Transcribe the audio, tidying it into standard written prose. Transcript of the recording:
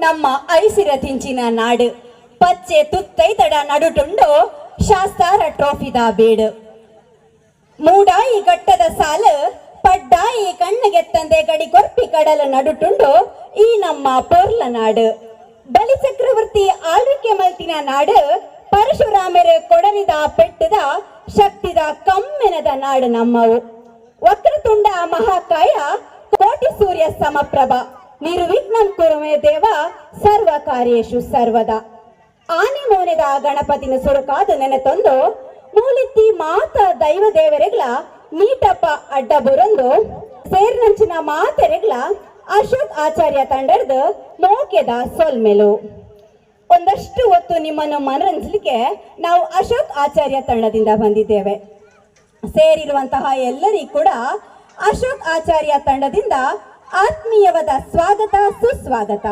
ನಮ್ಮ ಐಸಿರ ತಿಂಚಿನ ನಾಡು ಪಚ್ಚೆ ತುತ್ತೈತಡ ನಡುಟುಂಡು ಶಾಸ್ತಾರ ಟ್ರೋಫಿದ ಬೀಡು ಮೂಡಾಯಿ ಗಟ್ಟದ ಸಾಲು ಪಡ್ಡಾಯಿ ಕಣ್ಣಿಗೆತ್ತಂದೆ ಗಡಿ ಕೊರ್ಪಿ ಕಡಲ ನಡುಟುಂಡು ಈ ನಮ್ಮ ಪೋರ್ಲ ನಾಡು ಬಲಿ ಚಕ್ರವರ್ತಿ ಆಳ್ವಿಕೆ ಮಲ್ತಿನ ನಾಡು ಪರಶುರಾಮರ ಕೊಡಲಿದ ಪೆಟ್ಟದ ಶಕ್ತಿದ ಕಮ್ಮೆನದ ನಾಡು ನಮ್ಮವು ವಕ್ರತುಂಡ ಮಹಾಕಾಯ ಕೋಟಿ ಸೂರ್ಯ ಸಮಪ್ರಭ ನಿರ್ವಿಘ್ನಂ ಕುರುಮೇ ದೇವ ಸರ್ವ ಕಾರ್ಯೇಶು ಸರ್ವದ ಆನೆ ಮೋನೆದ ಗಣಪತಿನ ಸುರುಕಾದ ನೆನೆತೊಂದು ಮೂಲಿತ್ತಿ ಮಾತ ದೈವ ದೇವರೆಗ್ಲ ನೀಟಪ್ಪ ಅಡ್ಡ ಬುರಂದು ಸೇರ್ನಂಚಿನ ಮಾತೆರೆಗ್ಲ ಅಶೋಕ್ ಆಚಾರ್ಯ ತಂಡದ ಮೋಕೆದ ಸೊಲ್ಮೆಲು ಒಂದಷ್ಟು ಹೊತ್ತು ನಿಮ್ಮನ್ನು ಮನರಂಜಿಸಲಿಕ್ಕೆ ನಾವು ಅಶೋಕ್ ಆಚಾರ್ಯ ತಂಡದಿಂದ ಬಂದಿದ್ದೇವೆ. ಸೇರಿರುವಂತಹ ಎಲ್ಲರಿಗೂ ಕೂಡ ಅಶೋಕ್ ಆಚಾರ್ಯ ತಂಡದಿಂದ ಆತ್ಮೀಯವಾದ ಸ್ವಾಗತ ಸುಸ್ವಾಗತ.